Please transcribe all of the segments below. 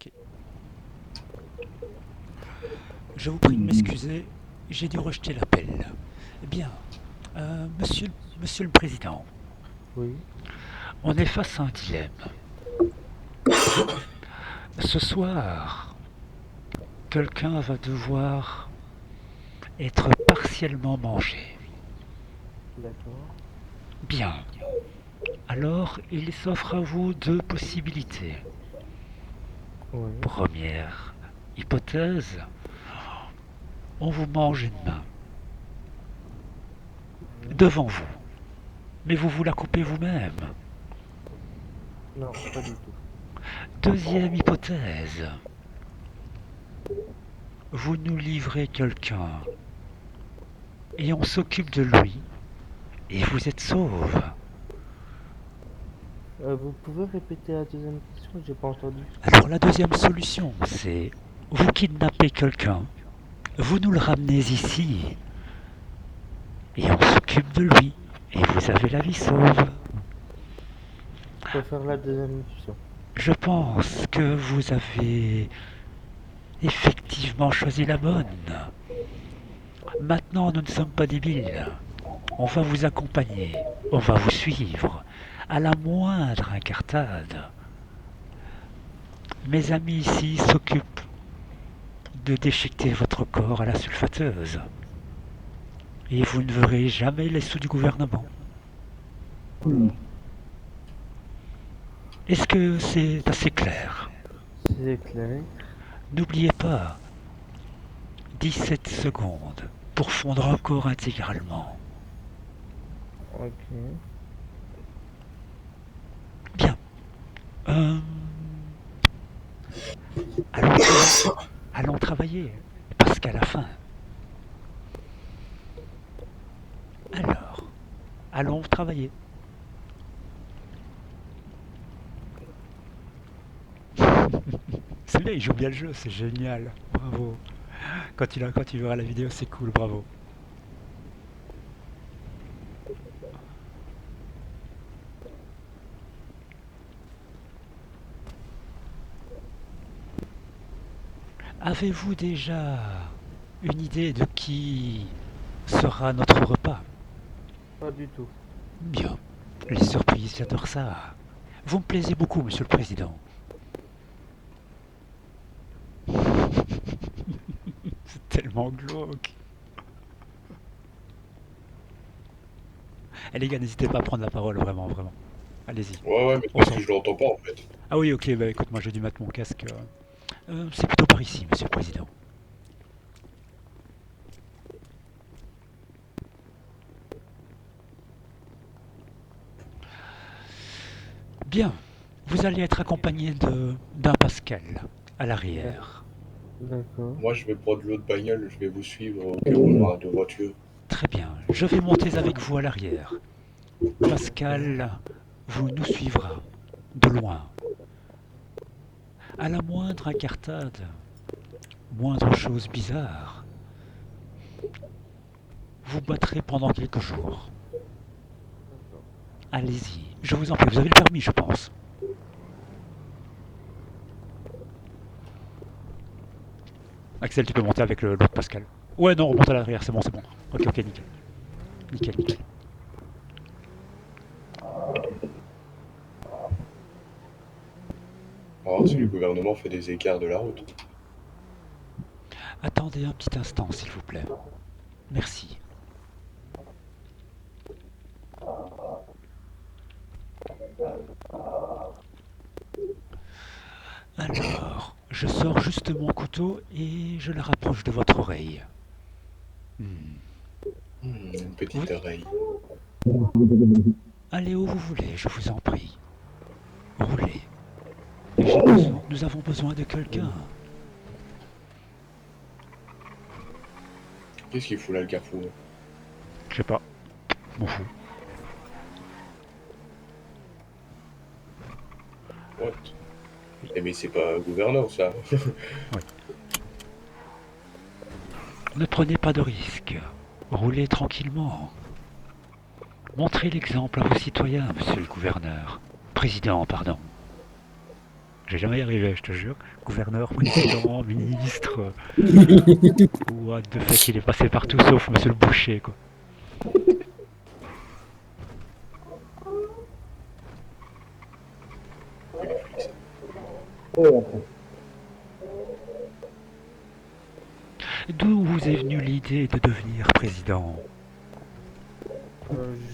Ok. Je vous prie de m'excuser, j'ai dû rejeter l'appel. Eh bien, monsieur, monsieur le Président, Oui, on est face à un dilemme. Ce soir, quelqu'un va devoir être partiellement mangé. d'accord. Bien. Alors, il s'offre à vous deux possibilités. Oui, Première hypothèse, on vous mange une main, oui. devant vous, mais vous vous la coupez vous-même. Non, pas du tout. Deuxième hypothèse, vous nous livrez quelqu'un et on s'occupe de lui et vous êtes sauve. Vous pouvez répéter la deuxième question? J'ai pas entendu. Alors la deuxième solution, c'est vous kidnappez quelqu'un, vous nous le ramenez ici et on s'occupe de lui et vous avez la vie sauve. Je préfère la deuxième option. Je pense que vous avez effectivement choisi la bonne. Maintenant, nous ne sommes pas débiles. On va vous accompagner, on va vous suivre. À la moindre incartade, mes amis ici s'occupent de déchiqueter votre corps à la sulfateuse. Et vous ne verrez jamais les sous du gouvernement. Est-ce que c'est assez clair? C'est clair. N'oubliez pas, 17 secondes pour fondre encore intégralement. Ok. Bien. Euh, allons, allons travailler, parce qu'à la fin. Alors, allons travailler. C'est bien, il joue bien le jeu, c'est génial. Bravo. Quand il verra la vidéo, c'est cool, bravo. Avez-vous déjà une idée de qui sera notre repas? Pas du tout. Bien. Les surprises, j'adore ça. Vous me plaisez beaucoup, monsieur le président. C'est tellement glauque. Eh les gars, n'hésitez pas à prendre la parole, vraiment, vraiment. Allez-y. Ouais, ouais, mais On parce s'en... que je l'entends pas en fait. Ah oui, ok, bah écoute, moi j'ai dû mettre mon casque. C'est plutôt par ici, monsieur le président. Bien. Vous allez être accompagné d'un Pascal à D'ac- l'arrière. D'accord. Moi, je vais prendre l'autre bagnole, je vais vous suivre au cas où on aura deux voitures. Très bien. Je vais monter avec vous à l'arrière. Pascal vous nous suivra de loin. À la moindre incartade, moindre chose bizarre, vous battrez pendant quelques jours. D'accord. Allez-y, je vous en prie, vous avez le permis, je pense. Axel, tu peux monter avec l'autre Pascal. Ouais, non, remonte à l'arrière, c'est bon, c'est bon. Ok, ok, nickel. Nickel, nickel. On va voir si le gouvernement fait des écarts de la route. Attendez un petit instant, s'il vous plaît. Merci. Alors, je sors juste mon couteau et je le rapproche de votre oreille. Hmm. Une Vous petite oreille. allez où vous voulez, je vous en prie. Roulez. Nous avons besoin de quelqu'un. Qu'est-ce qu'il fout là, le carrefour? Je sais pas, m'en fous. What? Eh mais c'est pas gouverneur ça. Oui. Ne prenez pas de risques. Roulez tranquillement. Montrez l'exemple à vos citoyens, monsieur le gouverneur. Président, pardon. Je vais jamais y arriver, je te jure. Gouverneur, président, ministre. What the fuck, il est passé partout sauf monsieur le boucher, quoi. Les flics, ça. D'où vous est venue l'idée de devenir président?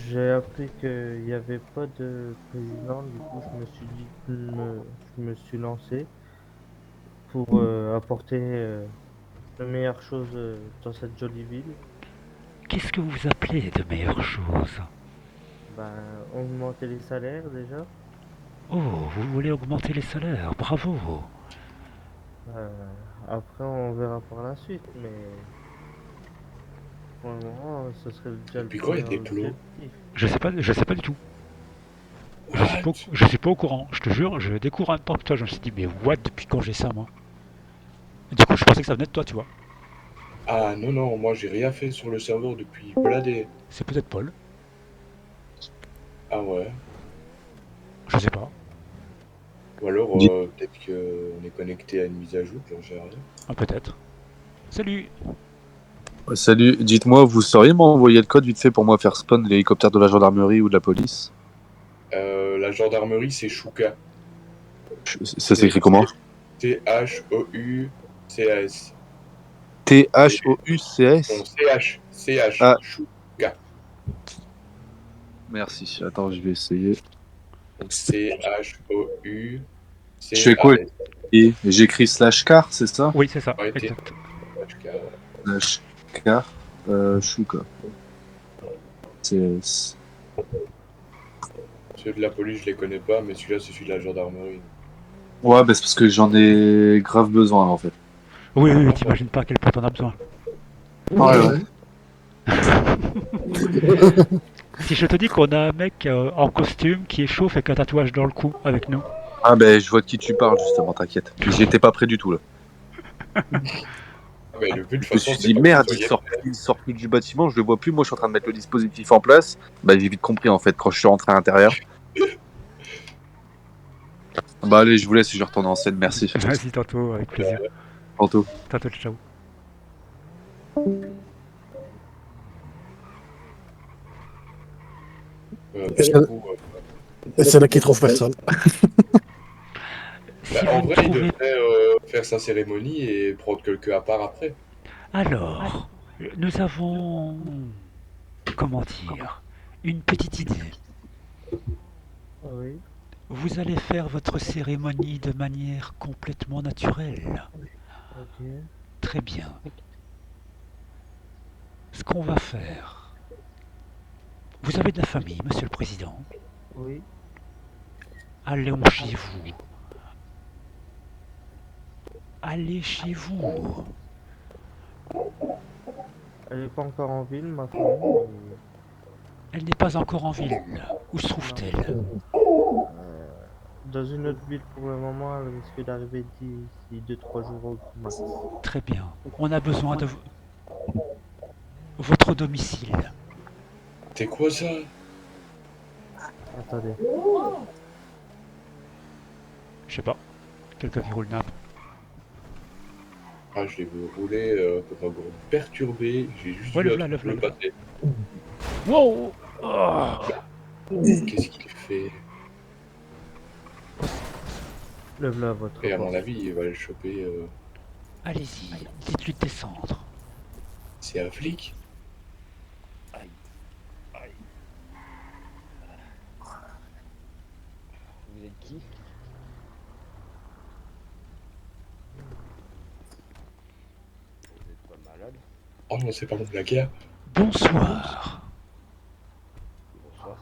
J'ai appris qu'il n'y avait pas de président, du coup je me suis dit, je me suis lancé pour apporter les meilleures choses dans cette jolie ville. Qu'est-ce que vous appelez de meilleures choses? Ben, augmenter les salaires déjà. Oh, vous voulez augmenter les salaires, bravo. Euh, Après, on verra par la suite, mais pour le moment, ce serait déjà le Depuis quand il y premier a des plots? objectif. Je sais pas du tout. What? Je suis pas au courant, je te jure, je découvre un temps que toi, je me suis dit, mais what, depuis quand j'ai ça, moi? Du coup, je pensais que ça venait de toi, tu vois. Ah non, non, moi j'ai rien fait sur le serveur depuis bladé. C'est peut-être Paul, Ah ouais. je sais pas. Ou alors Dites- peut-être qu'on est connecté à une mise à jour, j'en sais rien. Ah, peut-être. Salut. Salut, dites-moi, vous sauriez m'envoyer le code vite fait pour moi faire spawn l'hélicoptère de la gendarmerie ou de la police? La gendarmerie, c'est Chouka. Ça s'écrit comment? Choucas. Thoucs? Non, CH, Ah. Chouka. Merci, attends, je vais essayer. Donc CHOU. Je fais quoi? Et j'écris /car, c'est ça? Oui, c'est ça, Ouais, exact. /car, Chouka. CS. Ceux de la police, je les connais pas, mais celui-là, c'est celui de la gendarmerie. Ouais, bah c'est parce que j'en ai grave besoin en fait. Oui, oui, t'imagines pas à quel point t'en as besoin. Ouais. Si je te dis qu'on a un mec en costume qui est chauve avec un tatouage dans le cou avec nous. Ah bah je vois de qui tu parles justement, t'inquiète. J'y étais pas prêt du tout là. Ah, mais le but, de toute Je me façon, suis c'est dit pas merde, que vous il sort plus du bâtiment, je le vois plus, moi je suis en train de mettre le dispositif en place. Bah j'ai vite compris en fait quand je suis rentré à l'intérieur. Bah allez, je vous laisse, je retourne en scène, merci. Vas-y, tantôt, avec plaisir. Tantôt. Tantôt, ciao. du coup, C'est là qu'il trouve personne. Si en vous ne vrai, il trouvez... devrait faire sa cérémonie et prendre quelqu'un à part après. Alors, nous avons... Comment dire? Une petite idée. Oui. Vous allez faire votre cérémonie de manière complètement naturelle. Ok. Très bien. Ce qu'on va faire... Vous avez de la famille, monsieur le président. Oui. Allons chez vous. Allez chez vous. Elle n'est pas encore en ville, ma famille. mais, Elle n'est pas encore en ville. Où se trouve-t-elle? dans une autre ville pour le moment, elle risque d'arriver d'ici 2-3 jours au max. Très bien. On a besoin de votre domicile. T'es quoi ça? Attendez. Je sais pas. Quelqu'un qui roule nappe. Ah, je l'ai vu rouler comme un gros perturbé. J'ai juste Ouais, vu le un v'là, truc le v'là. passer. Wow. Oh. Qu'est-ce qu'il fait? Lève là votre Et à mon porte. avis, il va le choper. Allez-y, dites-lui de descendre. C'est un flic? Vous êtes qui? Vous êtes pas malade? Oh non, c'est pas mon blagueur. Bonsoir. Bonsoir.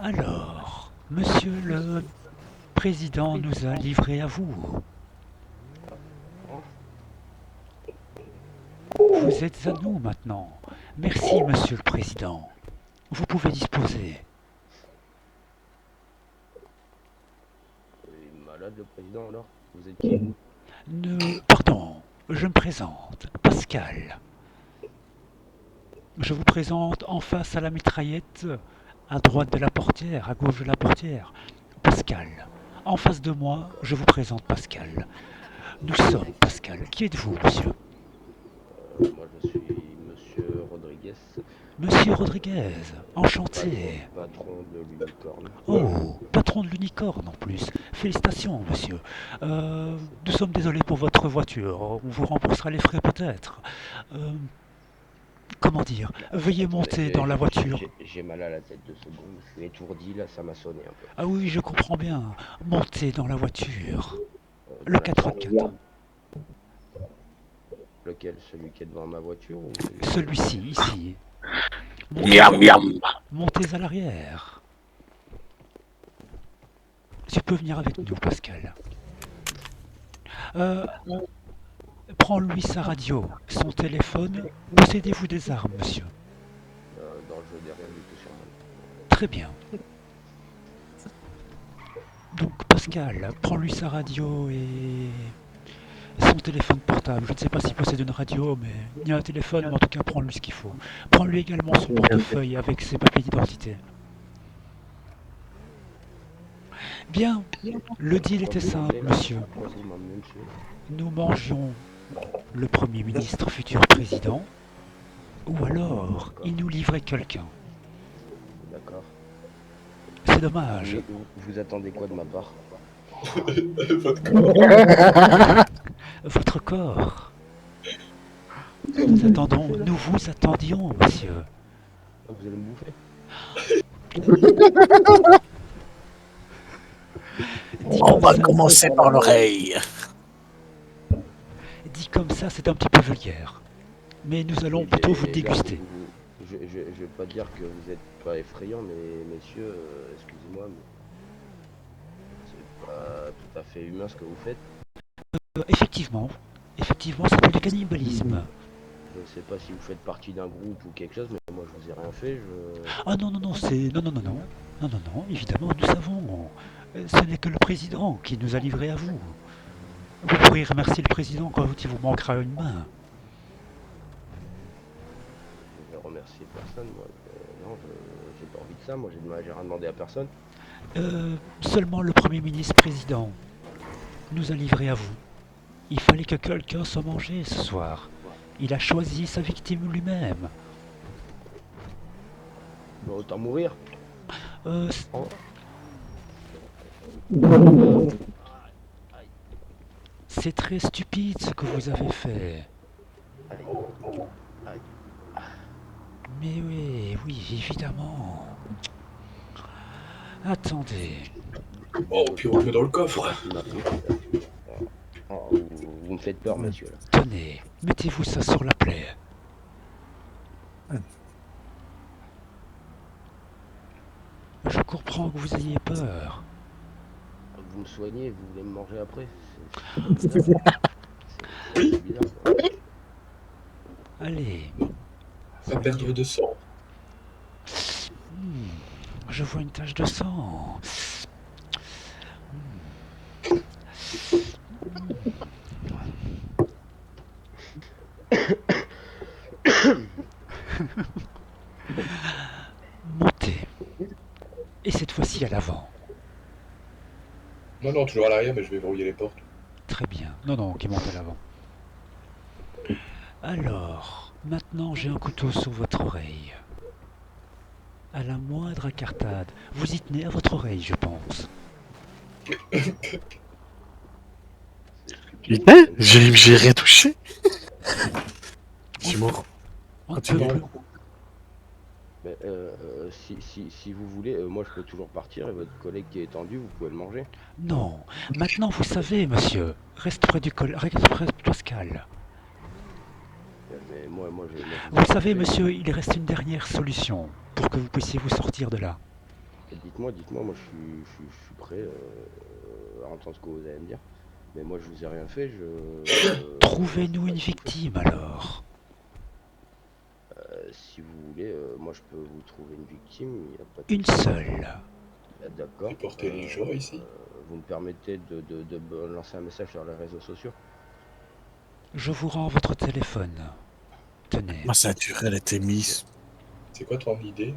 Alors, monsieur le président nous a livré à vous. Vous êtes à nous maintenant. Merci, monsieur le président. Vous pouvez disposer. Vous êtes malade le président alors? Vous êtes qui? Pardon, je me présente. Pascal. Je vous présente en face à la mitraillette, à droite de la portière, à gauche de la portière. Pascal. En face de moi, je vous présente Pascal. Nous sommes Pascal. Qui êtes-vous, monsieur? Moi, je suis Monsieur Rodriguez, Monsieur Rodriguez, enchanté. patron de l'Unicorne. Oh, patron de l'Unicorne en plus. Félicitations, monsieur. Nous sommes désolés pour votre voiture. On vous remboursera les frais peut-être. Euh, comment dire? Veuillez monter dans la voiture. J'ai mal à la tête 2 secondes, je suis étourdi, là, ça m'a sonné un peu. Ah oui, je comprends bien. Montez dans la voiture. Le Dans la 4x4. Lequel? Celui qui est devant ma voiture ou Celui-ci, ici. Miam miam. Montez à l'arrière. Tu peux venir avec nous, Pascal. Prends-lui sa radio, son téléphone. Possédez-vous des armes, monsieur? dans le jeu des rien du tout sur moi. Très bien. Donc, Pascal, prends-lui sa radio et son téléphone portable. Je ne sais pas s'il possède une radio, mais il y a un téléphone, mais en tout cas, prends-lui ce qu'il faut. Prends-lui également son portefeuille avec ses papiers d'identité. Bien, le deal était simple, monsieur. Pourquoi vous m'emmenez, monsieur? Nous mangions le Premier ministre, futur président, ou alors il nous livrait quelqu'un. D'accord. C'est dommage. Vous attendez quoi de ma part? Votre corps. Votre corps. Nous vous attendions, monsieur. Ah, vous allez me bouffer? On va commencer par l'oreille. Dit comme ça, c'est un petit peu vulgaire. Mais nous allons plutôt vous déguster. Je vais pas dire que vous êtes pas effrayant, mais messieurs, excusez-moi, mais c'est pas tout à fait humain ce que vous faites. Effectivement, c'est du cannibalisme. Je sais pas si vous faites partie d'un groupe ou quelque chose, mais moi je vous ai rien fait. Ah non, non, évidemment, nous savons. Ce n'est que le président qui nous a livrés à vous. Vous pourrez remercier le président quand il vous manquera une main. Je vais remercier personne, moi. Non, j'ai pas envie de ça, moi j'ai rien demandé à personne. Seulement le Premier ministre président nous a livrés à vous. Il fallait que quelqu'un soit mangé ce soir. Il a choisi sa victime lui-même. Bon, autant mourir. Euh, Oh. c'est très stupide ce que vous avez fait. Allez. Aïe. Mais oui, évidemment. Attendez. Oh, puis on le met dans le coffre. Oh, vous me faites peur, monsieur. Là. Tenez, mettez-vous ça sur la plaie. Je comprends que vous ayez peur. Vous me soignez, vous voulez me manger après? C'est bizarre. Quoi. Allez. Pas perdre de sang. Je vois une tache de sang. Montez. Et cette fois-ci à l'avant. Non, toujours à l'arrière, mais je vais verrouiller les portes. Très bien. Non, qui monte à l'avant. Alors, maintenant j'ai un couteau sur votre oreille. À la moindre incartade, vous y tenez à votre oreille, je pense. Putain, j'ai rien touché. Je suis mort. On ne tu peut vois. plus. Mais, si vous voulez, moi je peux toujours partir et votre collègue qui est tendu, vous pouvez le manger. Non. Maintenant, vous savez, monsieur. Reste près de Pascal. Mais moi Vous savez, monsieur, il reste une dernière solution pour que vous puissiez vous sortir de là. Dites-moi, moi je suis prêt à entendre ce que vous allez me dire. Mais moi je vous ai rien fait, Trouvez-nous une victime alors. si vous voulez, moi je peux vous trouver une victime, il n'y a pas de Une seule. D'accord. J'ai porté les jours ici. Vous me permettez de lancer un message sur les réseaux sociaux? Je vous rends votre téléphone. Tenez. Ma ceinture, elle était mise. C'est quoi ton idée?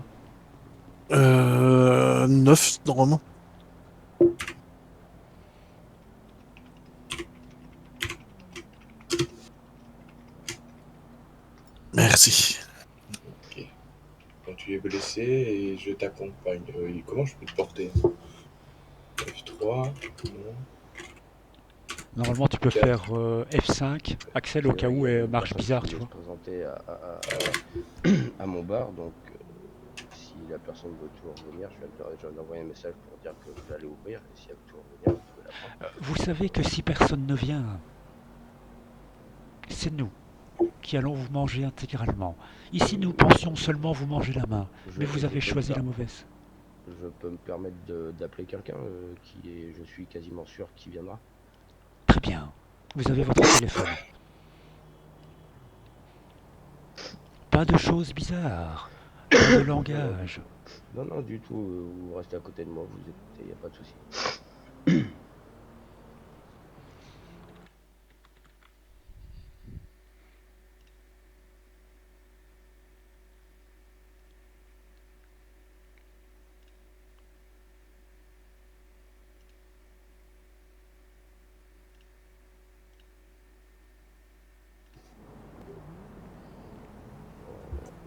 9 normalement. Merci. Ok. Quand tu es blessé et je t'accompagne. Comment je peux te porter? F3, non. Normalement, tu peux Quatre. faire F5, Axel, au cas où Il y avait elle une marche personne bizarre, qui tu voulait se vois. présenter à mon bar, donc si la personne veut toujours venir, je viens d'envoyer un message pour dire que je l'allais ouvrir, et si elle veut toujours venir, vous pouvez la prendre. Vous savez que si personne ne vient, c'est nous qui allons vous manger intégralement. Ici, nous pensions seulement vous manger la main, mais vous avez choisi la mauvaise. Je peux me permettre d'appeler quelqu'un qui est, je suis quasiment sûr, qui viendra. Très bien. Vous avez votre téléphone. Pas de choses bizarres. Pas de langage. Non, non, du tout, vous restez à côté de moi, vous écoutez, il n'y a pas de souci.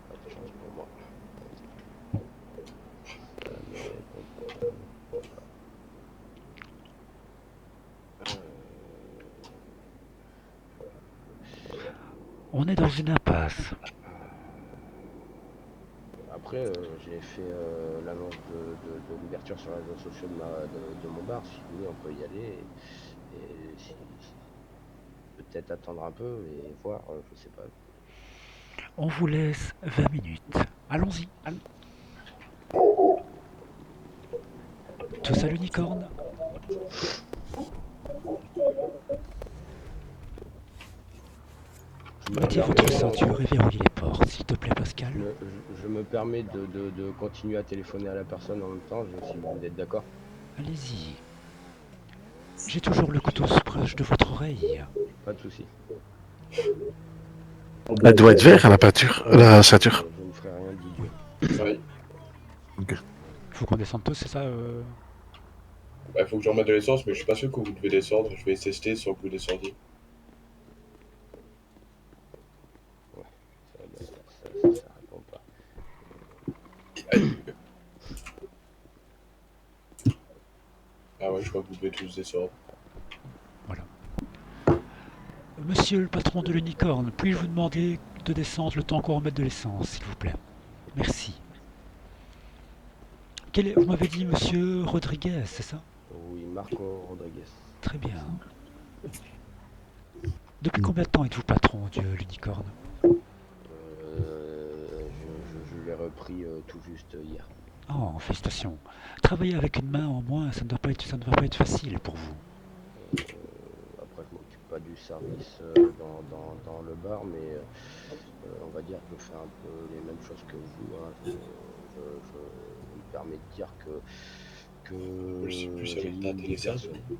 Pas de chance pour moi. Mais bon, On est dans une impasse. après, j'ai fait l'annonce de l'ouverture sur les réseaux sociaux de mon bar. Si vous voulez, on peut y aller et peut-être attendre un peu et voir, je sais pas. On vous laisse 20 minutes. Allons-y. Tous à l'unicorne. Mettez votre ceinture et verrouillez les portes, s'il te plaît, Pascal. Je me permets de continuer à téléphoner à la personne en même temps, si vous êtes d'accord. Allez-y. J'ai toujours le couteau proche de votre oreille. Pas de souci. Elle doit être verte, la peinture, la ceinture. Je ne ferai rien d'idiot. Oui. Ok. Faut qu'on descende tous, c'est ça Bah, faut que je remette de l'essence, mais je suis pas sûr que vous devez descendre. Je vais tester sans que vous descendiez. Ça répond pas. Aïe. Ah ouais, je crois que vous devez tous descendre. Voilà. Monsieur le patron de l'unicorne, puis-je vous demander de descendre le temps qu'on remette de l'essence, s'il vous plaît? Merci. Vous m'avez dit monsieur Rodriguez, c'est ça? Oui, Marco Rodriguez. Très bien. Depuis combien de temps êtes-vous patron de l'unicorne? Je l'ai repris tout juste hier. Oh, félicitations. Travailler avec une main en moins, ça ne doit pas être facile pour vous. Après, je m'occupe pas du service dans le bar, mais on va dire que je fais un peu les mêmes choses que vous. Hein. Je me permets de dire que Je sais plus si j'ai elle est à des téléservice. personnes.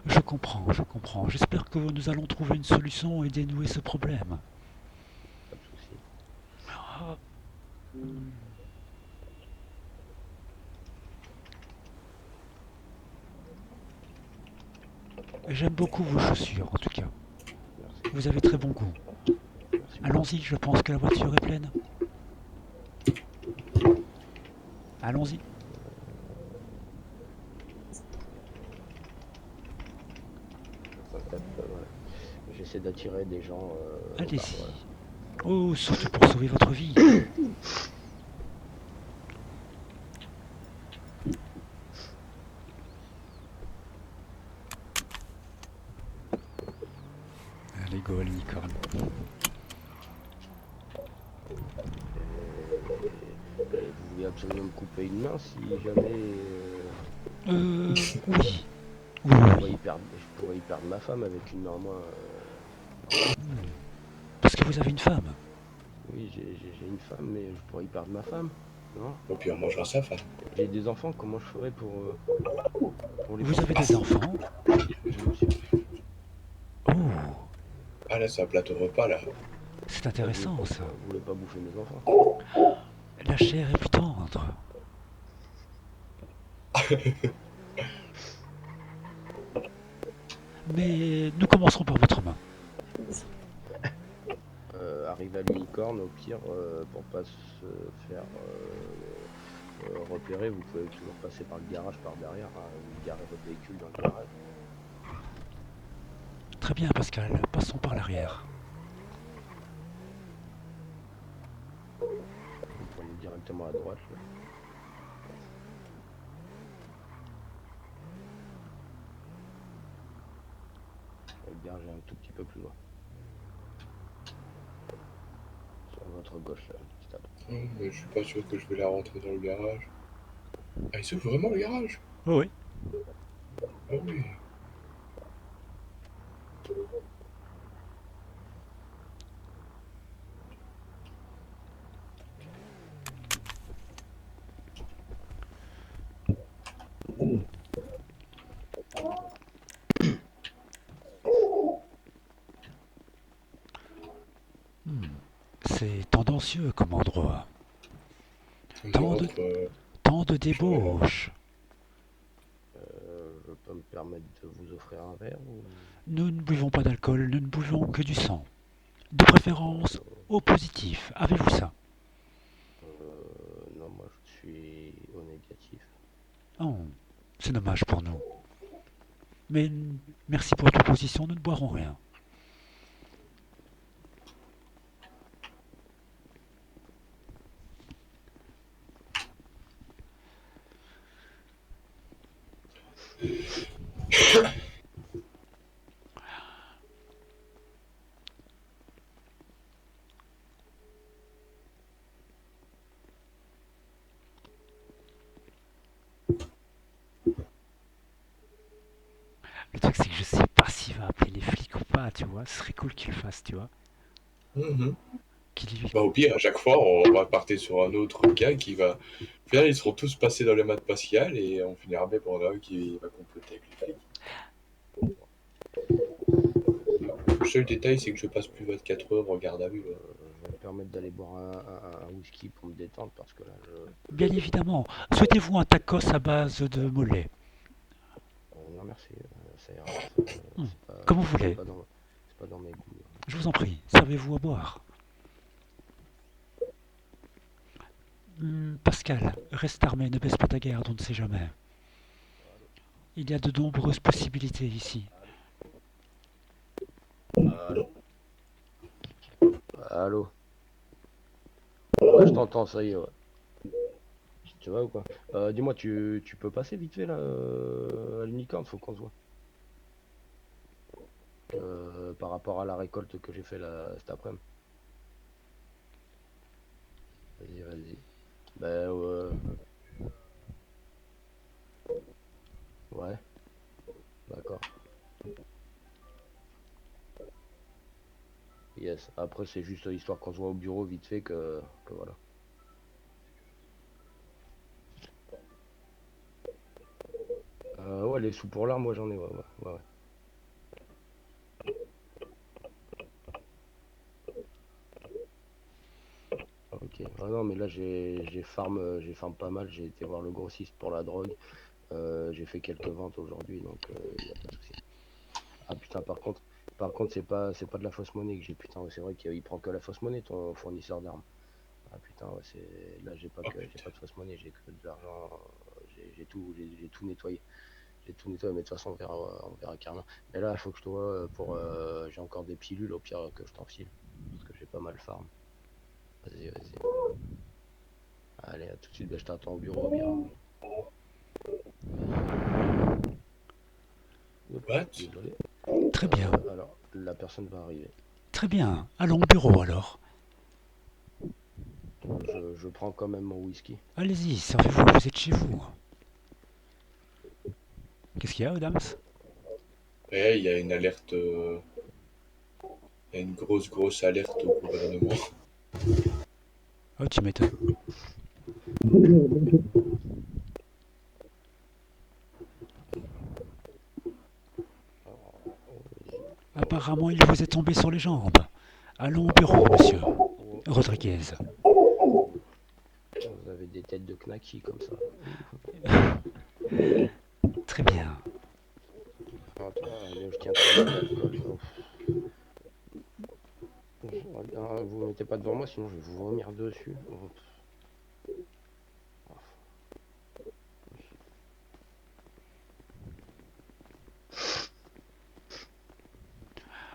Je comprends. J'espère que nous allons trouver une solution et dénouer ce problème. Pas de souci. Ah. J'aime beaucoup vos chaussures, en tout cas. Merci. Vous avez très bon goût. Merci. Allons-y, je pense que la voiture est pleine. Allons-y. Voilà. J'essaie d'attirer des gens. Au bar, Allez-y. voilà. Oh, surtout pour sauver votre vie. Allez, go, l'unicorne. Et vous voulez absolument me couper une main si jamais Oui. Oui, je oui. pourrais y perdre ma femme avec une main en moins. Parce que vous avez une femme. Oui, j'ai une femme, mais je pourrais y perdre ma femme. Non. Et puis on mangera sa femme. J'ai des enfants, comment je ferais pour les Vous avez porter? des enfants? Oui, monsieur. Oh, Ah là, c'est un plateau de repas là. c'est intéressant ça. Vous voulez pas bouffer mes enfants? La chair est plus tendre. Mais nous commencerons par votre main. arriver à l'unicorne, au pire, pour pas se faire repérer, vous pouvez toujours passer par le garage par derrière, hein, ou garer votre véhicule dans le garage. Très bien, Pascal. Passons par l'arrière. Vous prenez directement à droite. Là. Le garage est un tout petit peu plus loin. Sur votre gauche, là, petit à droite. Mais je suis pas sûr que je vais la rentrer dans le garage. Ah, il s'ouvre vraiment le garage? Oh oui. Ah oui. C'est tendancieux comme endroit. On Tant de, rentre, tant de débauches. Je peux me permettre de vous offrir un verre ou... Nous ne buvons pas d'alcool, nous ne buvons que du sang. De préférence au positif. Avez-vous ça? Non, moi je suis au négatif. Oh, c'est dommage pour nous. Mais merci pour votre proposition, nous ne boirons rien. Le truc, c'est que je sais pas s'il va appeler les flics ou pas, tu vois. Ce serait cool qu'il le fasse, tu vois. Mhm. Qu'il... Bah, au pire, à chaque fois, on va partir sur un autre gars qui va. Au final, ils seront tous passés dans les maths Pascal et on finira bien pour un qui va comploter avec les flics. Le seul détail, c'est que je passe plus 24 heures en garde à vue. Là. Je vais me permettre d'aller boire un whisky pour me détendre parce que là, Bien évidemment. Souhaitez-vous un tacos à base de mollet? non merci, ça ira. Comme vous voulez. C'est pas dans mes goûts. Je vous en prie, servez-vous à boire. Pascal, reste armé, ne baisse pas ta garde, on ne sait jamais. Il y a de nombreuses possibilités ici. Allô? Allô? Ouais, je t'entends, ça y est, ouais. Tu vas ou quoi? Dis-moi, tu peux passer vite fait là à l'unicorne, faut qu'on se voit. Par rapport à la récolte que j'ai fait là cet après-midi. Vas-y, vas-y. Ben ouais, d'accord. Yes. Après c'est juste histoire qu'on se voit au bureau vite fait que voilà. Ouais, les sous pour l'arme, moi j'en ai, ouais. Ok. Ah non mais là j'ai farm pas mal, j'ai été voir le grossiste pour la drogue. J'ai fait quelques ventes aujourd'hui donc y a pas de souci. Ah putain par contre c'est pas de la fausse monnaie que j'ai, putain ouais, c'est vrai qu'il prend que la fausse monnaie ton fournisseur d'armes. Ah putain ouais c'est. Là j'ai pas de fausse monnaie, j'ai que de l'argent, j'ai tout nettoyé. J'ai tout nettoyé, mais de toute façon on verra carrément. Mais là il faut que je te vois pour j'ai encore des pilules au pire que je t'en file. Parce que j'ai pas mal farm. Vas-y. Allez, à tout de suite, ben, je t'attends au bureau bien. What? Désolé. Très bien, Alors, la personne va arriver. très bien. Allons au bureau alors. Je prends quand même mon whisky. Allez-y, servez-vous, vous êtes chez vous. Qu'est-ce qu'il y a, Adams? Ouais, il y a une alerte. Il y a une grosse alerte au gouvernement. Oh, tu m'étonnes. Apparemment, il vous est tombé sur les jambes. Allons au bureau, monsieur Oh, Rodriguez. vous avez des têtes de knacky comme ça. Très bien. Ah, toi, je tiens pas mal d'alcool. vous mettez pas devant moi, sinon je vais vous vomir dessus.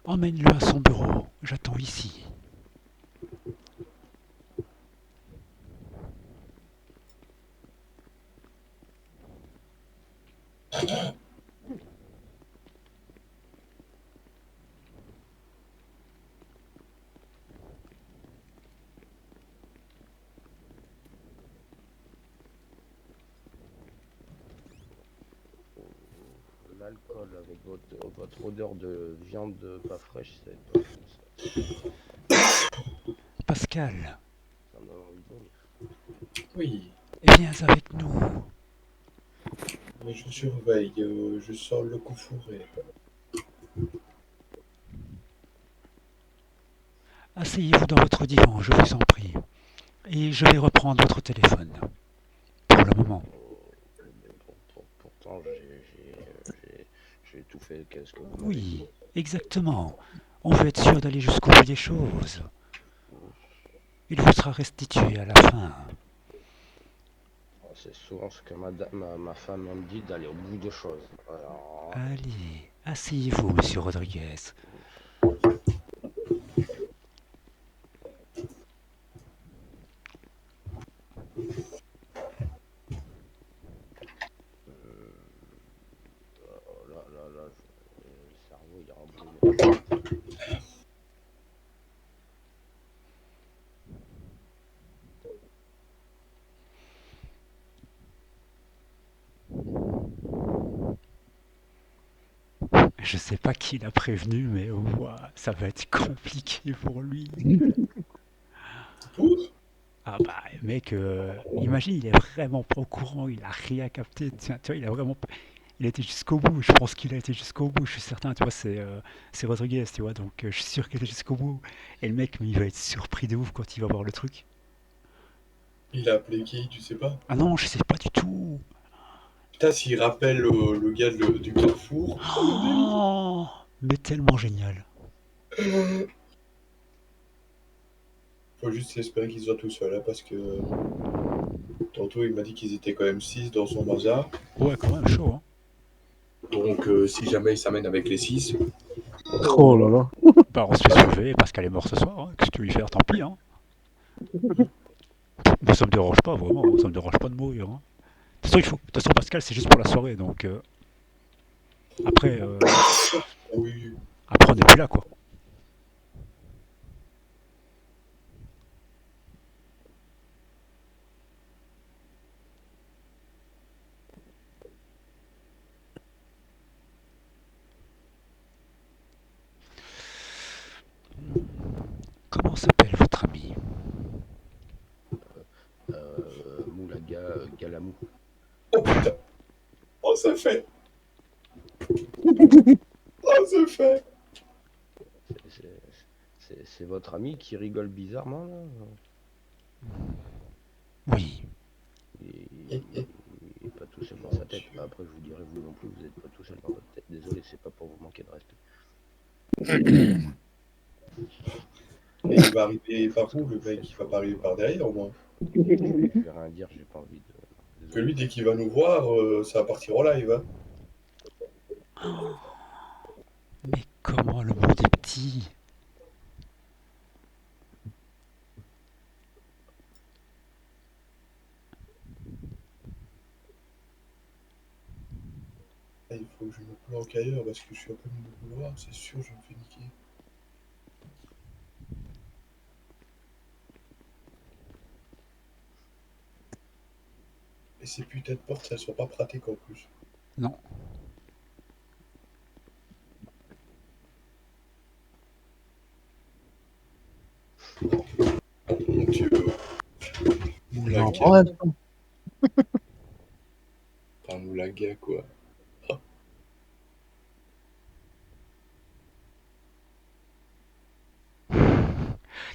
Emmène-le à son bureau. J'attends ici. L'alcool avec votre odeur de viande pas fraîche, ça va être pas bon, ça. Pascal, Ça me donne envie de vomir. Oui, viens avec nous. mais je surveille, je sors le coup fourré. Asseyez-vous dans votre divan, je vous en prie. Et je vais reprendre votre téléphone. Pour le moment. Mais pourtant, j'ai tout fait. Qu'est-ce que vous m'avez Oui, dit? exactement. On veut être sûr d'aller jusqu'au bout des choses. Il vous sera restitué à la fin. C'est souvent ce que ma femme me dit, d'aller au bout des choses. Alors, Allez, asseyez-vous, monsieur Rodriguez. là, le cerveau il est embrumé. Je sais pas qui l'a prévenu, mais ouah, ça va être compliqué pour lui. Pour Ah bah, mec, imagine, il est vraiment pas au courant, il a rien capté. Tiens, tu vois, il a vraiment il a été jusqu'au bout. Je pense qu'il a été jusqu'au bout. Je suis certain, tu vois, c'est Rodriguez, tu vois, donc je suis sûr qu'il est jusqu'au bout. Et le mec, mais il va être surpris de ouf quand il va voir le truc. il a appelé qui, tu sais pas? Ah non, je sais pas du tout. Putain, s'il rappelle le gars du Carrefour. Oh, mais tellement génial. Faut juste espérer qu'il soit tout seul, hein, parce que tantôt il m'a dit qu'ils étaient quand même 6 dans son bazar. Ouais, quand même, chaud, hein. Donc si jamais il s'amène avec les 6, Oh là là. Bah, on se fait sauver, Pascal est mort ce soir, hein. Qu'est-ce que tu veux lui faire, tant pis, hein. Moi, ça me dérange pas, vraiment, ça me dérange pas de mourir, hein. De toute façon, de toute façon, Pascal, c'est juste pour la soirée, donc après, oui, après, on n'est plus là, quoi. Comment s'appelle votre ami? Moulaga Galamou. oh putain, oh ça fait, oh ça fait. C'est votre ami qui rigole bizarrement là? Oui. Il est pas tout seul dans sa tête. Après, je vous dirai, vous non plus, vous n'êtes pas tout seul dans votre tête. Désolé, c'est pas pour vous manquer de respect. Et il va arriver par où le mec? Il va pas arriver par derrière au moins. Je vais rien dire, j'ai pas envie de. Parce que lui, dès qu'il va nous voir, ça va partir en live. Hein. Mais comment le monde est petit? Ah, il faut que je me planque ailleurs parce que je suis un peu de couloir, c'est sûr, je me fais niquer. Et ces putains de portes, elles sont pas pratiques en plus. Non. Mon dieu. Non, Moulaga. ouais. Enfin, Moulaga, quoi.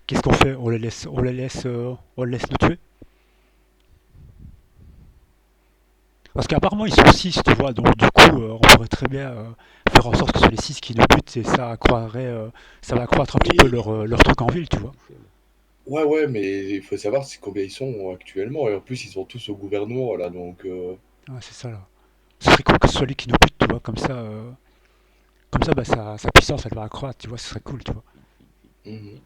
Qu'est-ce qu'on fait? On les laisse nous tuer? Parce qu'apparemment ils sont 6, tu vois, donc du coup on pourrait très bien faire en sorte que ce soit les 6 qui nous butent et ça va accroître un petit peu leur truc en ville, tu vois. Ouais, mais il faut savoir c'est combien ils sont actuellement. Et en plus, ils sont tous au gouvernement, là, donc... Ouais, c'est ça là. Ce serait cool que ce soit lui qui nous bute, tu vois, comme ça, bah, sa puissance elle va accroître, tu vois, ce serait cool, tu vois. mhm.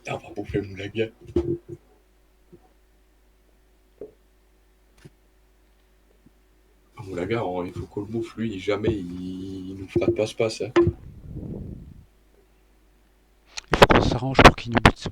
Ah, on va bouffer le Moulaga. Moulaga, il faut qu'on le bouffe, lui, jamais il nous fera de passe-passe. Hein. Il faut qu'on s'arrange pour qu'il nous bute.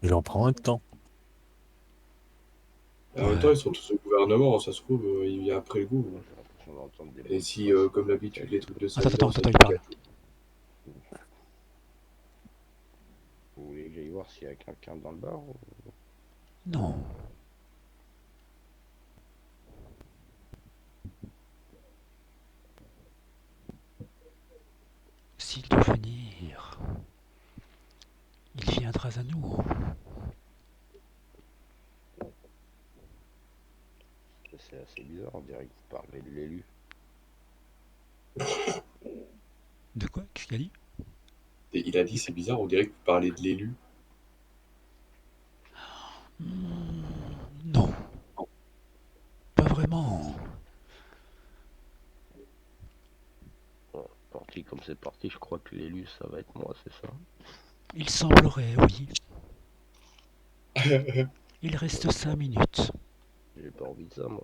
Il en prend un de temps. En même temps, ils sont tous au gouvernement, ça se trouve, il vient après le goût. Moi, j'ai l'impression d'entendre des Et bruits si, de pas. comme d'habitude, les trucs de Attends, Cyber, ça il pique parle. à tout. Vous voulez que j'aille voir s'il y a quelqu'un dans le bar ou... Non. S'il doit venir, il viendra à nous. C'est assez bizarre, on dirait que vous parlez de l'élu. De quoi? Qu'est-ce qu'il a dit? Et il a dit, c'est bizarre, on dirait que vous parlez de l'élu. Non, pas vraiment. Bon, parti comme c'est parti, je crois que l'élu, ça va être moi, c'est ça? Il semblerait, oui. Il reste 5 minutes. J'ai pas envie de ça, moi.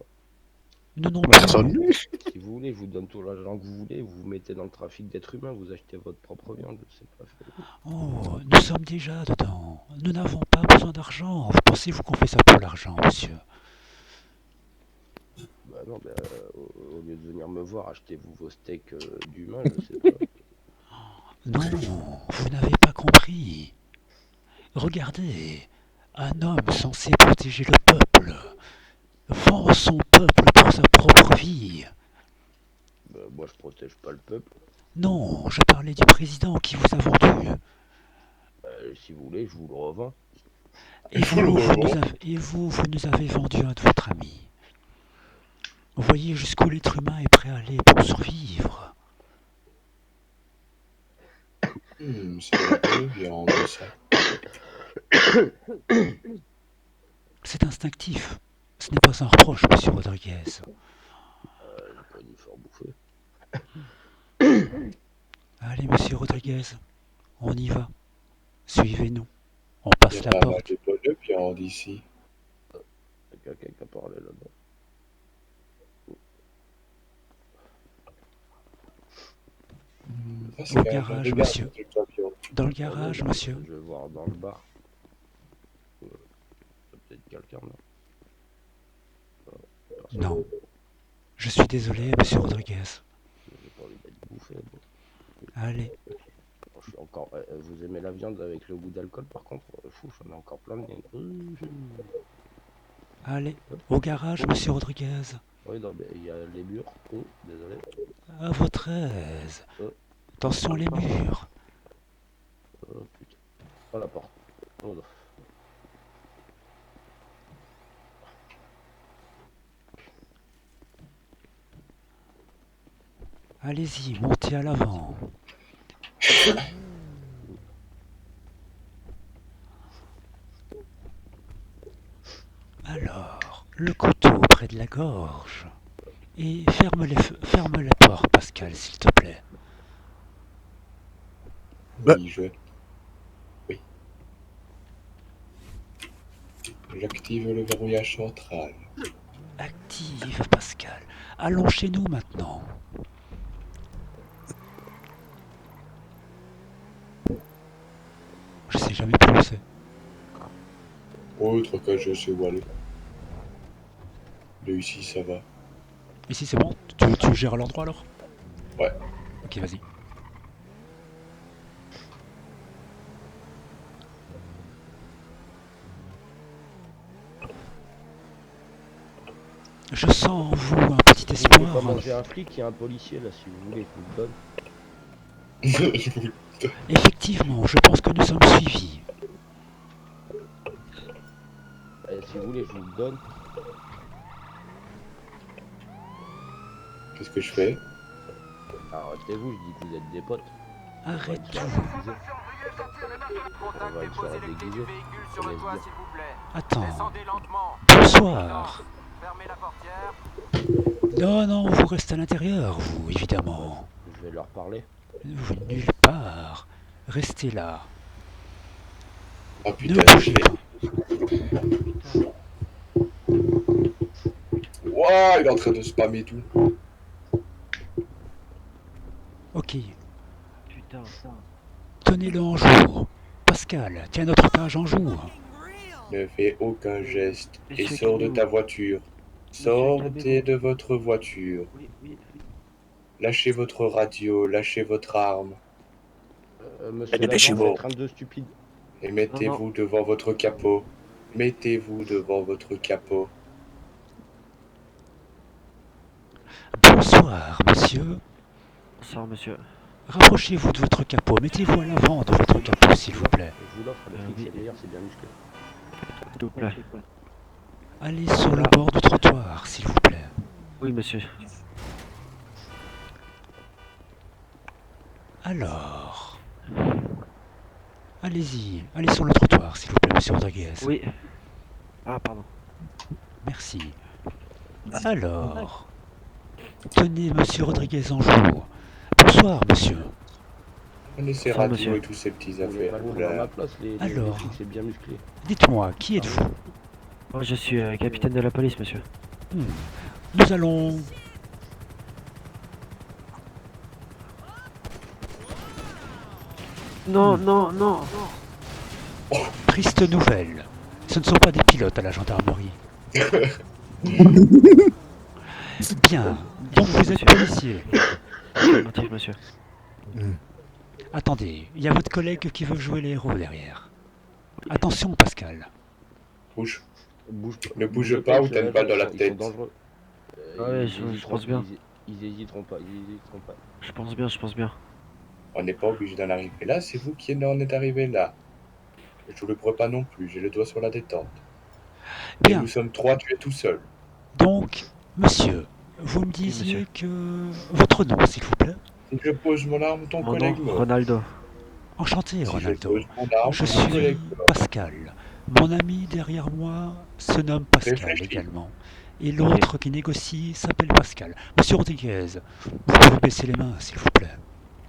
Nous non Bah, plus. sans lui. Si vous voulez, je vous donne tout l'argent que vous voulez, vous vous mettez dans le trafic d'êtres humains, vous achetez votre propre viande, c'est pas fait. Oh, nous sommes déjà dedans. Nous n'avons pas besoin d'argent. Pensez-vous qu'on fait ça pour l'argent, monsieur? Bah non, bah, au lieu de venir me voir, achetez-vous vos steaks d'humains, je sais pas. Non, vous n'avez pas compris. Regardez, un homme censé protéger le peuple vend son peuple pour sa propre vie. Bah, moi, je protège pas le peuple. Non, je parlais du président qui vous a vendu. Si vous voulez, je vous le revends. Et vous nous avez vendu un de votre ami. Vous voyez jusqu'où l'être humain est prêt à aller pour survivre. C'est de la bonne viande, ça. C'est instinctif. Ce n'est pas un reproche, monsieur Rodriguez. J'ai pas dû faire bouffer. Allez, monsieur Rodriguez, on y va. Suivez-nous. On Il y passe a la pas mal porte. de bonne viande ici. Il y a quelqu'un qui a parlé là-bas. Ça, c'est Au quand même garage, de monsieur. ce truc de viande. Dans le garage, monsieur. Je vais voir dans le bar. Il y a peut-être quelqu'un là. Personne. Non. Je suis désolé, monsieur Rodriguez. J'ai pas envie d'être bouffé. Bon. Allez, Je suis encore. Vous aimez la viande avec le goût d'alcool par contre? Fou, j'en ai encore plein de nez. allez. Au garage, monsieur Rodriguez. Oui, non, mais il y a les murs. Oh, désolé. À votre aise. Attention les murs. Oh putain. Oh la porte. Oh non. Allez-y, montez à l'avant. Alors, le couteau près de la gorge. Et ferme la porte, Pascal, s'il te plaît. Bah. Oui, Oui. J'active le verrouillage central. Active, Pascal. Allons chez nous maintenant. Je sais jamais plus où c'est. Autre que je sais où aller. De ici, ça va. Ici, c'est bon? Tu gères l'endroit alors? Ouais. Ok, vas-y. Je sens en vous un petit Vous voulez pas espoir. manger un flic, il y a un policier là, si vous voulez, je vous le donne. Effectivement, je pense que nous sommes suivis. Si vous voulez, je vous le donne. Qu'est-ce que je fais? Arrêtez-vous, je dis que vous êtes des potes. Arrête tout. On va une soirée déguisée. On laisse bien. Attends. Bonsoir. Non, non, vous restez à l'intérieur, vous, évidemment. Je vais leur parler. Vous nulle part. Restez là. Ah Ne putain, bougez pas. Ouah, il est en train de spammer tout. Ok. Putain, ça. Tenez-le en jour. Pascal, tiens notre otage en jour. Ne fais aucun geste et Monsieur sors de Cabot. ta voiture. Sortez de votre voiture. Oui. Lâchez votre radio, lâchez votre arme Monsieur l'agent, dépêchez-vous. vous êtes un de stupide. et mettez-vous devant votre capot. Mettez-vous devant votre capot. Bonsoir, monsieur. Bonsoir, monsieur. Rapprochez-vous de votre capot. Mettez-vous à l'avant de votre capot, s'il vous plaît. Je vous l'offre, le flic oui. c'est meilleur, c'est bien musclé. S'il vous plaît. Allez sur le bord du trottoir, s'il vous plaît. Oui, monsieur. Alors... Allez-y, allez sur le trottoir, s'il vous plaît, monsieur Rodriguez. Oui. Ah, pardon. Merci. Alors... Tenez monsieur Rodriguez en jour. Bonsoir, monsieur. Prenez ces Ça, radios monsieur. et tous ces petits Vous voulez affaires. pas le Vous prendre à ma là. place, les Alors. flics c'est bien musclé. Dites-moi, qui êtes-vous? Moi, je suis capitaine de la police, monsieur. Nous allons... Non, non, non. Triste nouvelle. Ce ne sont pas des pilotes à la gendarmerie. Bien. Donc vous êtes policier. Affirmatif, monsieur. Attendez, il y a votre collègue qui veut jouer les héros derrière. Attention, Pascal. Bouge. Bouge, Ne bouge pas ou monsieur t'as une balle dans la l'agent, ils tête. sont dangereux. Ouais, Ils je hésiteront- pense bien. Ils hésiteront pas, ils hésiteront pas. Je pense bien, je pense bien. On n'est pas obligé d'en arriver là, c'est vous qui en êtes arrivé là. Je ne le pas non plus, j'ai le doigt sur la détente. Et Bien. nous sommes trois, tu es tout seul. Donc, monsieur, vous me disiez monsieur. que... Votre nom, s'il vous plaît. Si je pose mon arme, ton Mon collègue nom, meurt. Ronaldo. Enchanté, Si je Ronaldo. pose mon arme, Je ton suis collègue meurt. Pascal. Mon ami derrière moi se nomme Pascal Réfléchis. également. Et l'autre qui négocie s'appelle Pascal. Monsieur Rodriguez, vous pouvez baisser les mains, s'il vous plaît.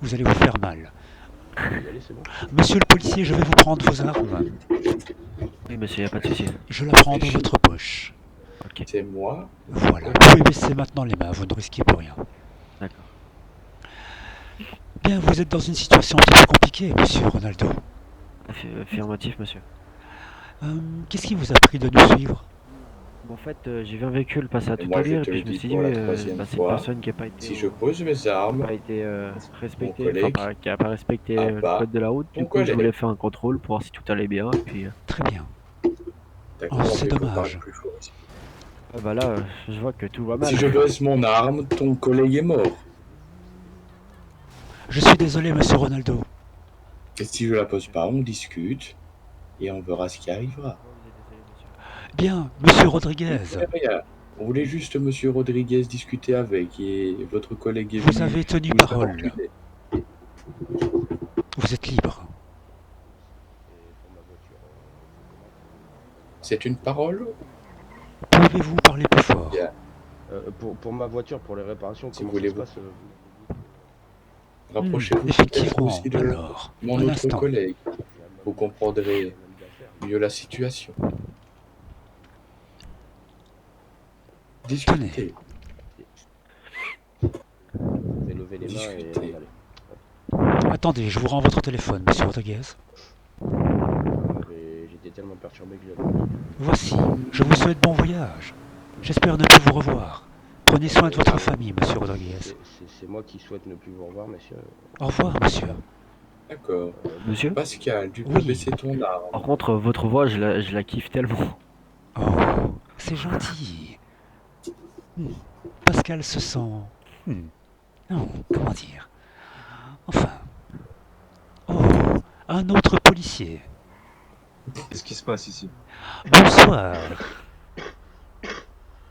Vous allez vous faire mal. Vous pouvez y aller, c'est bon. Monsieur le policier, je vais vous prendre vos armes. Oui, monsieur, y a pas de souci. Je la prends dans votre poche. Ok, C'est moi. Voilà. Vous pouvez baisser maintenant les mains, vous ne risquez plus rien. d'accord. Bien, vous êtes dans une situation un petit peu compliquée, monsieur Ronaldo. Affirmatif, monsieur. Qu'est-ce qui vous a pris de nous suivre? En fait, j'ai vu un véhicule passer à Et toute moi, je allure et te puis le je me dis suis dit, pour la troisième c'est une fois, personne qui n'a pas été, Si je pose mes armes, respecté, collègue qui a pas respecté a le pas code de la route. ton Du coup, je collègue. voulais faire un contrôle pour voir si tout allait bien. Et puis, Très bien. d'accord, Oh, c'est mais qu'on dommage. parle plus fort ici. bah là, je vois que tout va mal. Si je baisse mon arme, ton collègue est mort. Je suis désolé, monsieur Ronaldo. Et si je la pose pas, on discute et on verra ce qui arrivera. Bien, monsieur Rodriguez, Rien. On voulait juste monsieur Rodriguez discuter avec et votre collègue est vous venu avez tenu vous parole. importuner. Vous êtes libre. C'est une parole? Pouvez-vous parler plus fort? Bien. Pour ma voiture, pour les réparations, Si comment vous ça se voulez, passe Rapprochez-vous peut-être Effectivement. aussi de Alors, mon un autre instant. collègue. Vous comprendrez mieux la situation. Discutez. Je vais lever les mains et Discutez. on va aller. Attendez, je vous rends votre téléphone, monsieur Rodriguez. J'ai des tellement perturbé que j'ai dormi. Voici, je vous souhaite bon voyage. J'espère ne plus vous revoir. Prenez soin de votre famille, monsieur Rodriguez. C'est moi qui souhaite ne plus vous revoir, monsieur. Au revoir, monsieur. D'accord. Monsieur? Pascal, tu peux Oui. baisser ton arme. Par contre, votre voix, je la kiffe tellement. Oh, c'est gentil. Pascal se sent... Non, comment dire? Enfin... Oh, un autre policier. Qu'est-ce qui se passe ici? Bonsoir.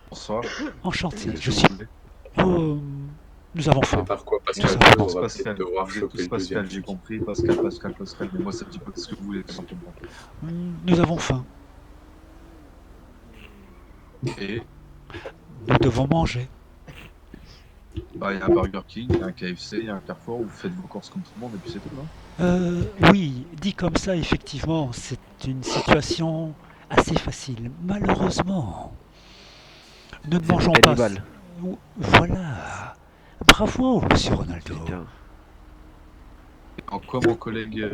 Bonsoir. Enchanté. Qu'est-ce Je que suis... vous voulez? Oh, nous avons C'est faim. par quoi, Nous Pascal? avons On faim. va Pascal, peut-être devoir vous êtes choper tous le Pascal, deuxième j'ai flic. compris. Pascal, mais moi c'est un petit peu ce que vous voulez, tout simplement. Nous avons faim. Et Nous devons manger. bah, il y a un Burger King, il y a un KFC, il y a un Carrefour, vous faites vos courses comme tout le monde et puis c'est tout, non? Oui, dit comme ça, effectivement, c'est une situation assez facile. Malheureusement, nous ne C'est mangeons des pas. cannibales. Voilà. Bravo, monsieur Ronaldo. Putain. En quoi mon collègue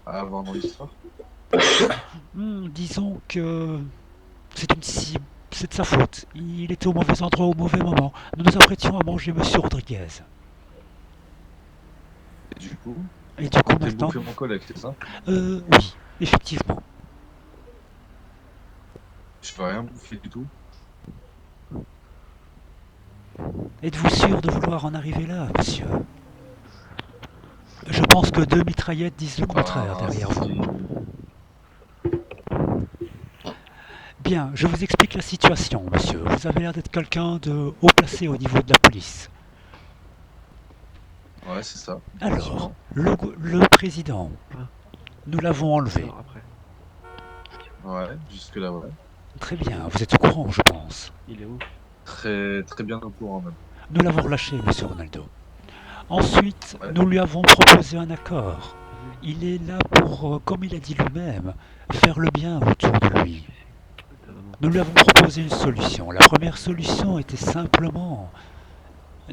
a à voir dans l'histoire? Disons que c'est c'est de sa faute. Il était au mauvais endroit au mauvais moment. Nous nous apprêtions à manger monsieur Rodriguez. Et du coup, Et du coup, comptez maintenant... bouffer mon collègue, c'est ça? Oui, effectivement. Je peux rien bouffer du tout. Êtes-vous sûr de vouloir en arriver là, monsieur? Je pense que 2 mitraillettes disent le contraire derrière vous. si. Bien, je vous explique la situation, monsieur. Vous avez l'air d'être quelqu'un de haut placé au niveau de la police. Ouais, c'est ça. Alors, le président, nous l'avons enlevé. Après. Ouais, jusque-là, ouais. Très bien, vous êtes au courant, je pense. Il est où? Très, très bien au courant, même. Nous l'avons relâché, monsieur Ronaldo. Ensuite, Ouais. nous lui avons proposé un accord. Il est là pour, comme il a dit lui-même, faire le bien autour de lui. Nous lui avons proposé une solution. La première solution était simplement,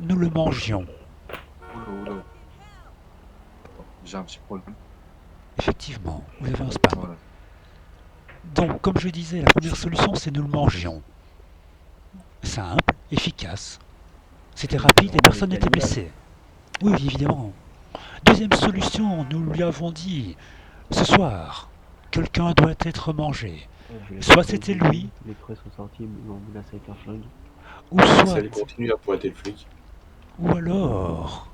nous le mangions. Oula. J'ai un petit problème. Effectivement, vous avez un spam. Voilà. Donc, comme je disais, la première solution, c'est nous le mangions. Simple, efficace. C'était rapide et personne n'était blessé. Oui, évidemment. Deuxième solution, nous lui avons dit, ce soir, quelqu'un doit être mangé. Soit c'était lui, Les prêts sont sortis, ils m'ont menacé avec un flingue. ou soit, Elle continue à pointer le flic. ou alors,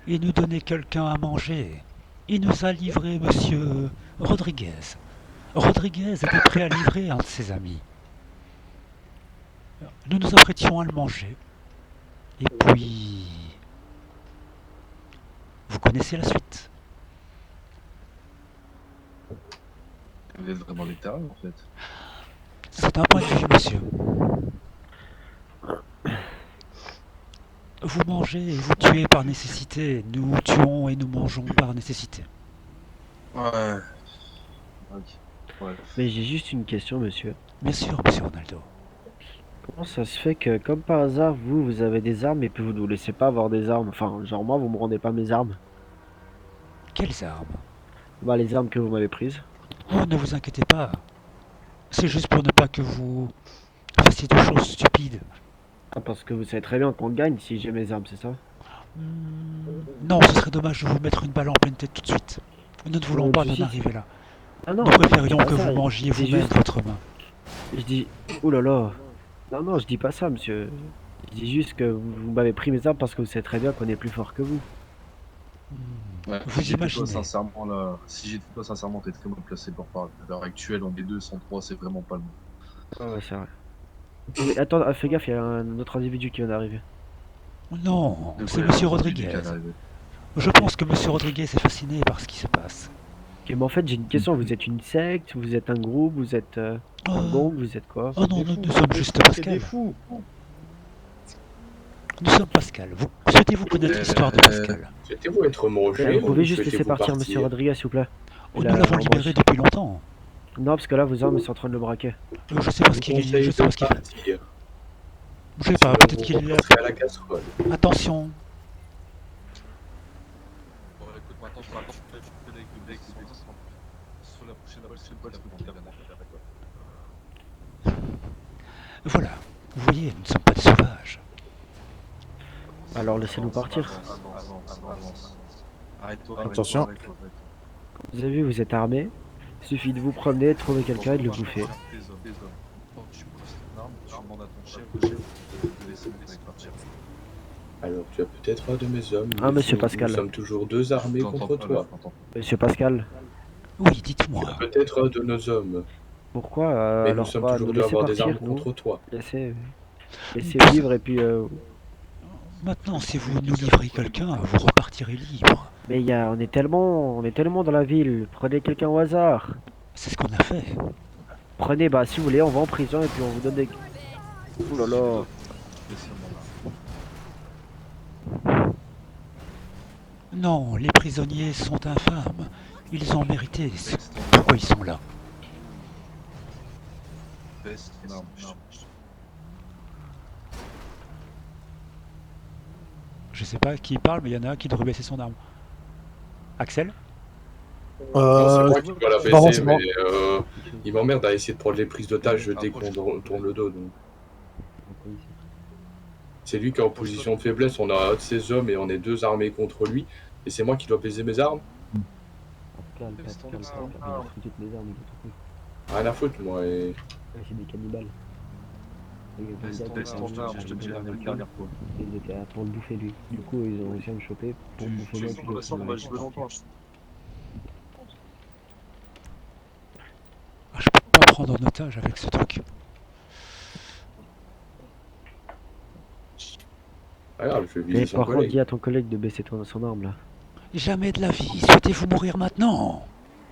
il nous donnait quelqu'un à manger. Il nous a livré monsieur Rodriguez. Rodriguez était prêt à livrer un de ses amis. Nous nous apprêtions à le manger. Et puis... Vous connaissez la suite. Vous êtes vraiment des tarés, en fait. C'est un point de vue, monsieur. Vous mangez et vous tuez par nécessité. Nous tuons et nous mangeons par nécessité. Ouais. Ok. Ouais. Mais j'ai juste une question, monsieur. Bien sûr, monsieur Ronaldo. Comment ça se fait que, comme par hasard, vous avez des armes et puis vous ne nous laissez pas avoir des armes? Enfin, genre moi, vous me rendez pas mes armes. Quelles armes? Bah, les armes que vous m'avez prises. Oh, ne vous inquiétez pas. C'est juste pour ne pas que vous fassiez de choses stupides. Ah, parce que vous savez très bien qu'on gagne si j'ai mes armes, c'est ça? Non, ce serait dommage de vous mettre une balle en pleine tête tout de suite. Nous ne voulons Non, pas tout de en suite. arriver là. Ah non, Nous préférions c'est que pas vous ça, mangiez c'est vous-même juste- votre main. Je dis, oh là là. Non, je dis pas ça, monsieur. Je dis juste que vous m'avez pris mes armes parce que vous savez très bien qu'on est plus fort que vous. Ouais, Vous si j'étais toi, imaginez. sincèrement, là, si j'étais toi, sincèrement, t'es très mal placé pour parler. À l'heure actuelle, on est 2, 103, c'est vraiment pas le moment. Ah ouais, c'est vrai. Mais attends, fais gaffe, il y a un autre individu qui vient d'arriver. Non, Le c'est collègue monsieur aujourd'hui qui Rodriguez. est arrivé. Je pense que monsieur Rodriguez est fasciné par ce qui se passe. Ok, mais en fait, j'ai une question. Vous êtes une secte? Vous êtes un groupe? Vous êtes un gang? Vous êtes quoi? Oh non, nous sommes juste Pascal. Nous sommes Pascal. Souhaitez-vous connaître l'histoire de Pascal? Souhaitez-vous être mangé Vous ou pouvez juste laisser souhaitez-vous partir monsieur Rodriguez, s'il vous plaît? Oh, Il nous a l'avons un libéré roche. depuis longtemps. Non, parce que là, vos armes sont en train de le braquer. Je sais pas ce qu'il Conseil je sais pas ce qu'il fait. partir. Je sais pas, peut-être qu'il est... est à la casserole. Attention. Bon, écoute, maintenant, je vais apporter le collègue de Voilà, vous voyez, nous ne sommes pas des sauvages. Alors laissez-nous partir. Attention. Vous avez vu, vous êtes armés. Il suffit de vous promener, de trouver quelqu'un et de le bouffer. Alors, tu as peut-être un de mes hommes. Ah, monsieur Nous Pascal. sommes toujours deux armés contre toi. Monsieur Pascal, Oui, Tu dites-moi. as peut-être un de nos hommes. pourquoi Mais nous alors sommes pas toujours nous deux à laisser avoir des armes partir, nous contre toi. laissez vivre et puis... Maintenant, si vous nous livrez quelqu'un, vous repartirez libre. Mais on est tellement dans la ville. Prenez quelqu'un au hasard. C'est ce qu'on a fait. Prenez, bah si vous voulez, on va en prison et puis on vous donne des... Ouh là là. Non, les prisonniers sont infâmes. Ils ont mérité. Pourquoi ils sont là? Je sais pas qui parle, mais il y en a un qui devrait baisser son arme. Axel? Non, c'est moi qui dois la non, baisser, c'est mais moi. il m'emmerde à essayer de prendre les prises d'otages dès qu'on tourne le dos. Donc. C'est lui qui est en position de faiblesse. On a un de ses hommes et on est deux armés contre lui. Et c'est moi qui dois baiser mes armes. Pascal, il a pris toutes mes armes, il a tout pris. Rien à foutre, moi. Et... Ouais, c'est des cannibales. Ils étaient là pour le bouffer lui. Du coup, ils ont réussi à me choper pour me bouffer moi. Puis Ah, je peux pas prendre en otage avec ce truc. Ah, regarde, je vais mais viser son par contre, collègue. dis à ton collègue de baisser son arme là. Jamais de la vie. Souhaitez-vous mourir maintenant?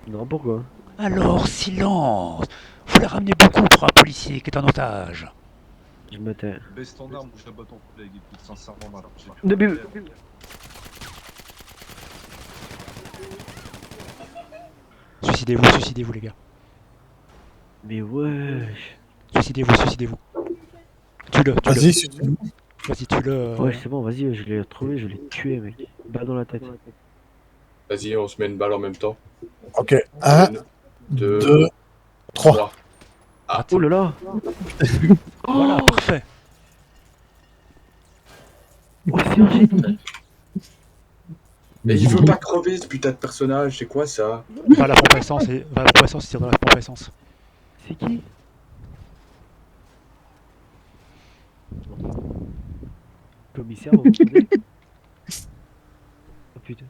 Non, pourquoi? Alors, silence. Vous la ramenez beaucoup pour un policier qui est en otage. Je me tais. Baisse ton arme ou j'abats ton collègue, écoute, sincèrement, mal. Début. Suicidez-vous, les gars. Mais wesh. Suicidez-vous. Tue-le. Vas-y, suis-le. Vas-y, tue-le. Ouais, c'est bon, vas-y, je l'ai retrouvé, je l'ai tué, mec. Balle dans la tête. Vas-y, on se met une balle en même temps. Ok, 1, Une, deux, 2, 3. trois. Ah, Oh là là. Voilà, parfait. Oh, c'est un génie. mais il veut pas crever ce putain de personnage, c'est quoi ça? Va à la pompe à essence et tire dans la pompe à essence. C'est qui? Commissaire, vous m'entendez? Oh putain.